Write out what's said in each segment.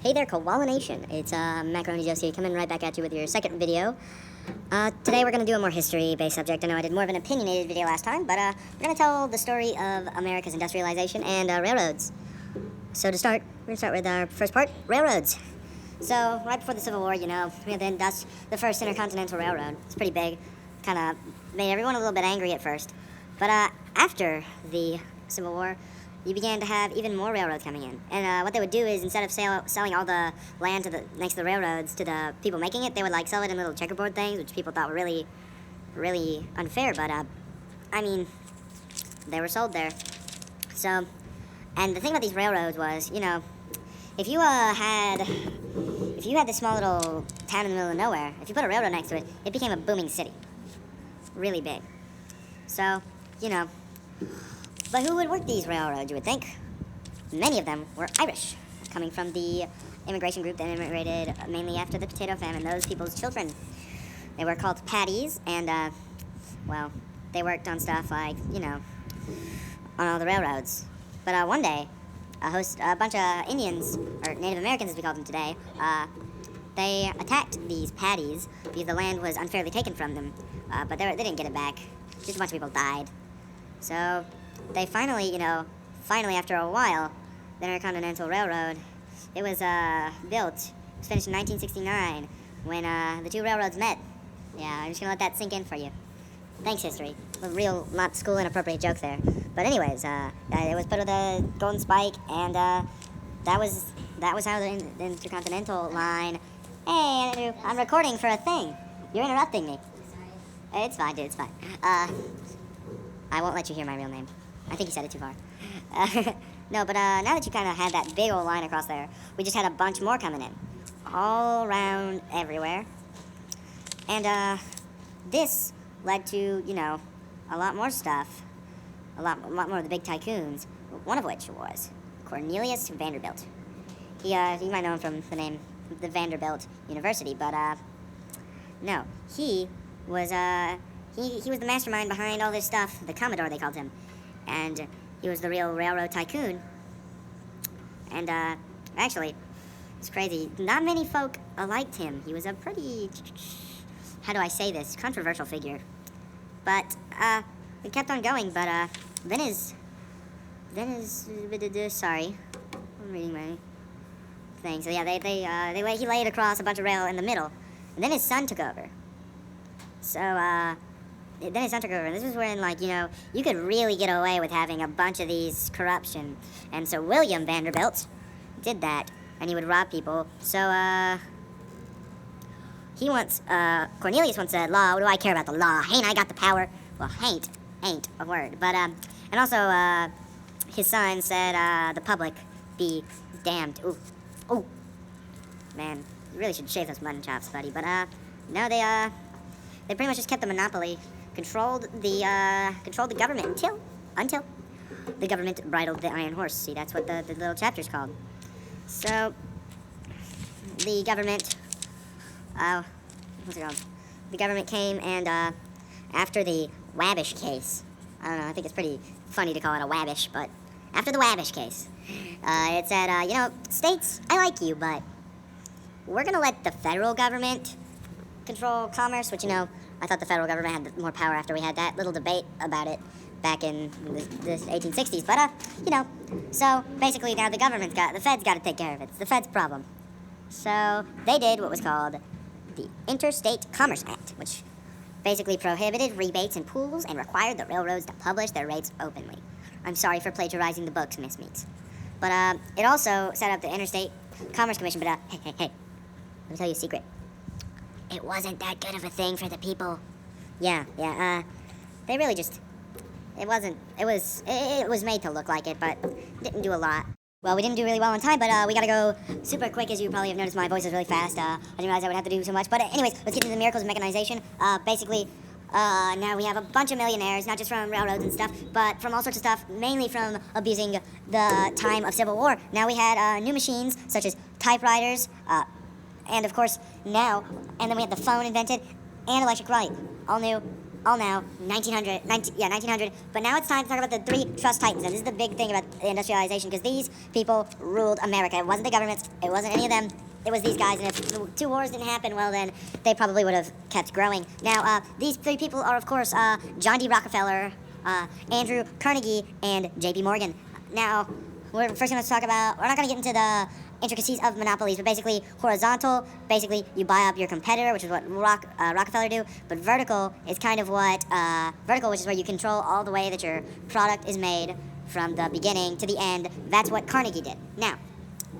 Hey there, Koala Nation. It's Macaroni Josie coming right back at you with your second video. Today we're going to do a more history-based subject. I know I did more of an opinionated video last time, but we're going to tell the story of America's industrialization and railroads. So to start, we're going to start with our first part, railroads. So right before the Civil War, you know, we had the first intercontinental railroad. It's pretty big, kind of made everyone a little bit angry at first. But after the Civil War, you began to have even more railroads coming in. And what they would do is, instead of selling all the land next to the railroads to the people making it, they would like sell it in little checkerboard things, which people thought were really, really unfair. But I mean, they were sold there. So, and the thing about these railroads was, you know, if you had this small little town in the middle of nowhere, if you put a railroad next to it, it became a booming city, really big. So, you know. But who would work these railroads, you would think? Many of them were Irish, coming from the immigration group that immigrated mainly after the potato famine, those people's children. They were called paddies, and, well, they worked on stuff like, you know, on all the railroads. But one day, a bunch of Indians, or Native Americans as we call them today, they attacked these paddies because the land was unfairly taken from them, but they didn't get it back. Just a bunch of people died. So they finally, after a while, the Intercontinental Railroad, it was built. It was finished in 1969 when the two railroads met. Yeah, I'm just going to let that sink in for you. Thanks, history. A real, not school inappropriate joke there. But anyways, it was put with a golden spike, and that was how the Intercontinental line... Hey, Andrew, I'm recording for a thing. You're interrupting me. It's fine, dude, it's fine. I won't let you hear my real name. I think you said it too far. No, but now that you kind of had that big old line across there, we just had a bunch more coming in. All around everywhere. And this led to, you know, a lot more stuff. A lot more of the big tycoons. One of which was Cornelius Vanderbilt. You might know him from the name the Vanderbilt University, but no. He was the mastermind behind all this stuff, the Commodore they called him. And he was the real railroad tycoon. And actually, it's crazy. Not many folk liked him. He was a pretty, how do I say this, controversial figure. But it kept on going, but then his, sorry, I'm reading my thing. So yeah, he laid across a bunch of rail in the middle. And then his son took over. So, then his son took over. This was when, like, you know, you could really get away with having a bunch of these corruption. And so William Vanderbilt did that, and he would rob people. So, Cornelius once said, law, what do I care about the law? Hain't I got the power? Well, ain't a word. But, and also, his son said, the public be damned. Ooh, man, you really should shave those mutton chops, buddy. But, no, they pretty much just kept the monopoly, controlled the government until the government bridled the iron horse. See, that's what the little chapter's called. So, the government, what's it called? The government came and, after the Wabash case, I don't know, I think it's pretty funny to call it a Wabash, but after the Wabash case, it said, you know, states, I like you, but we're gonna let the federal government control commerce, which, you know, I thought the federal government had more power after we had that little debate about it back in the 1860s. But, you know, so basically now the feds got to take care of it. It's the feds' problem. So they did what was called the Interstate Commerce Act, which basically prohibited rebates and pools and required the railroads to publish their rates openly. I'm sorry for plagiarizing the books, Miss Meats. But it also set up the Interstate Commerce Commission. But, hey, let me tell you a secret. It wasn't that good of a thing for the people. Yeah, they really just, it was made to look like it, but didn't do a lot. Well, we didn't do really well on time, but we gotta go super quick. As you probably have noticed, my voice is really fast. I didn't realize I would have to do so much, but anyways, let's get into the miracles of mechanization. Basically, now we have a bunch of millionaires, not just from railroads and stuff, but from all sorts of stuff, mainly from abusing the time of Civil War. Now we had new machines, such as typewriters, and of course, and then we had the phone invented, and electric light, all new, all now, 1900, but now it's time to talk about the three trust titans, and this is the big thing about industrialization, because these people ruled America. It wasn't the governments, it wasn't any of them, it was these guys, and if the two wars didn't happen, well then, they probably would have kept growing. Now, these three people are, of course, John D. Rockefeller, Andrew Carnegie, and J.P. Morgan. Now, we're first going to talk about, we're not going to get into the intricacies of monopolies, but basically horizontal, basically you buy up your competitor, which is what Rockefeller do, but vertical is kind of what, vertical, which is where you control all the way that your product is made from the beginning to the end. That's what Carnegie did. Now,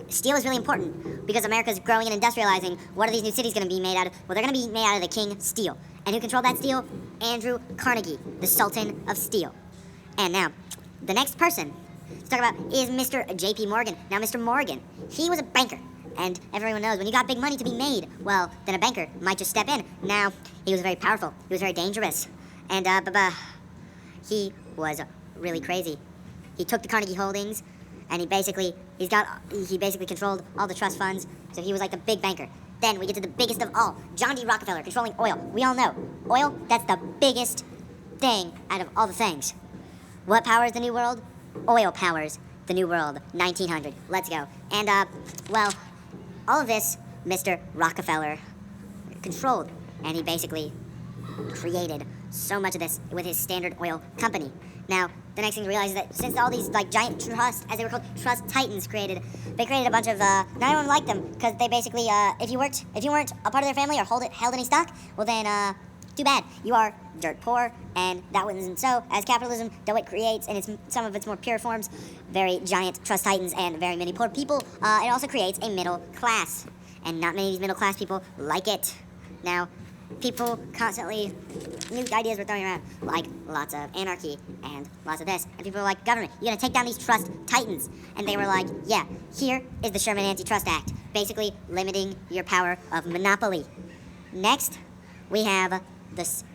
steel is really important because America's growing and industrializing. What are these new cities going to be made out of? Well, they're going to be made out of the king steel. And who controlled that steel? Andrew Carnegie, the Sultan of Steel. And now, the next person to talk about is Mr. J.P. Morgan. Now, Mr. Morgan, he was a banker. And everyone knows when you got big money to be made, well, then a banker might just step in. Now, he was very powerful. He was very dangerous. And, he was really crazy. He took the Carnegie Holdings, and he basically controlled all the trust funds, so he was like the big banker. Then we get to the biggest of all, John D. Rockefeller, controlling oil. We all know, oil, that's the biggest thing out of all the things. What powers the New World? Oil powers the New World, 1900. Let's go. And, well, all of this, Mr. Rockefeller controlled, and he basically created so much of this with his Standard Oil Company. Now, the next thing to realize is that since all these like giant trusts, as they were called, trust titans, they created a bunch of not everyone liked them because they basically if you weren't a part of their family or held any stock, well then too bad, you are dirt poor, and that wasn't so. As capitalism, though it creates in some of its more pure forms very giant trust titans and very many poor people, it also creates a middle class, and not many of these middle class people like it. Now, people constantly, new ideas were thrown around, like lots of anarchy and lots of this. And people were like, government, you're going to take down these trust titans. And they were like, yeah, here is the Sherman Antitrust Act, basically limiting your power of monopoly. Next, we have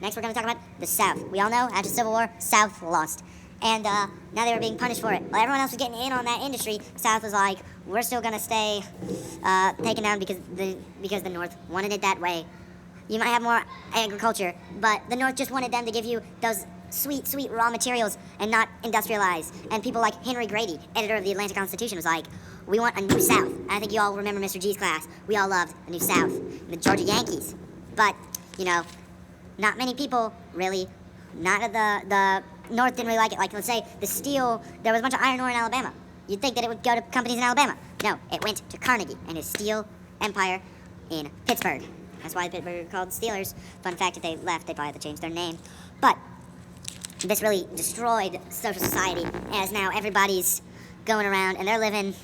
next we're going to talk about the South. We all know, after the Civil War, South lost. And now they were being punished for it. While everyone else was getting in on that industry, South was like, we're still going to stay taken down because the North wanted it that way. You might have more agriculture, but the North just wanted them to give you those sweet, sweet raw materials and not industrialize. And people like Henry Grady, editor of the Atlanta Constitution, was like, we want a new South. I think you all remember Mr. G's class. We all loved the new South, the Georgia Yankees. But, you know, not many people really, not the North didn't really like it. Like, let's say the steel, there was a bunch of iron ore in Alabama. You'd think that it would go to companies in Alabama. No, it went to Carnegie and his steel empire in Pittsburgh. That's why the Pittsburgh were called Steelers. Fun fact, if they left, they probably had to change their name. But this really destroyed social society, as now everybody's going around and they're living,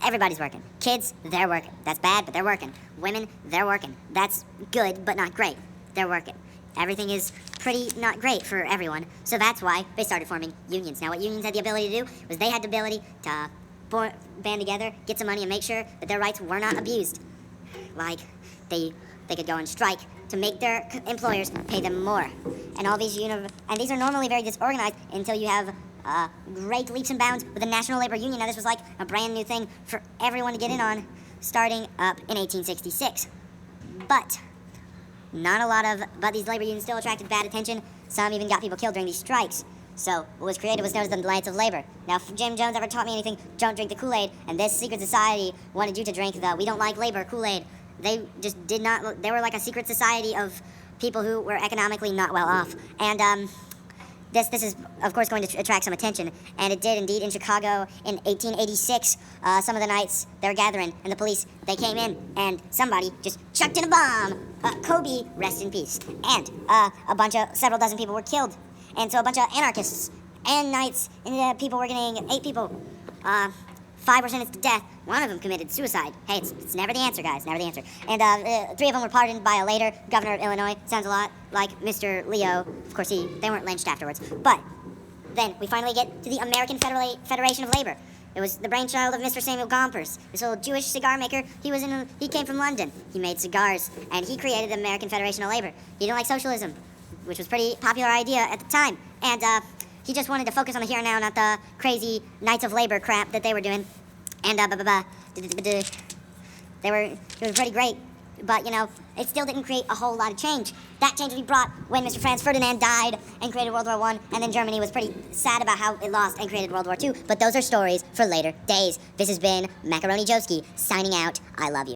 everybody's working. Kids, they're working. That's bad, but they're working. Women, they're working. That's good, but not great. They're working. Everything is pretty not great for everyone, so that's why they started forming unions. Now, what unions had the ability to do was they had the ability to band together, get some money, and make sure that their rights were not abused. Like, they could go and strike to make their employers pay them more. And all these and these are normally very disorganized until you have great leaps and bounds with the National Labor Union. Now, this was like a brand new thing for everyone to get in on, starting up in 1866. But these labor unions still attracted bad attention. Some even got people killed during these strikes. So what was created was known as the Knights of Labor. Now, if Jim Jones ever taught me anything, don't drink the Kool-Aid. And this secret society wanted you to drink the we don't like labor Kool-Aid. They just did not, they were like a secret society of people who were economically not well off. And this is, of course, going to attract some attention. And it did indeed in Chicago in 1886. Some of the Knights, they were gathering, and the police, they came in, and somebody just chucked in a bomb. Kobe, rest in peace. And several dozen people were killed. And so a bunch of anarchists and Knights, and people were getting 8 people. 5 were sentenced to death. One of them committed suicide. Hey, it's never the answer, guys, never the answer. And 3 of them were pardoned by a later governor of Illinois. Sounds a lot like Mr. Leo. Of course, they weren't lynched afterwards. But then we finally get to the American Federation of Labor. It was the brainchild of Mr. Samuel Gompers, this little Jewish cigar maker. He came from London. He made cigars, and he created the American Federation of Labor. He didn't like socialism, which was a pretty popular idea at the time. And he just wanted to focus on the here and now, not the crazy Knights of Labor crap that they were doing. And it was pretty great. But, you know, it still didn't create a whole lot of change. That change would be brought when Mr. Franz Ferdinand died and created World War I, and then Germany was pretty sad about how it lost and created World War II. But those are stories for later days. This has been Macaroni Joski signing out. I love you.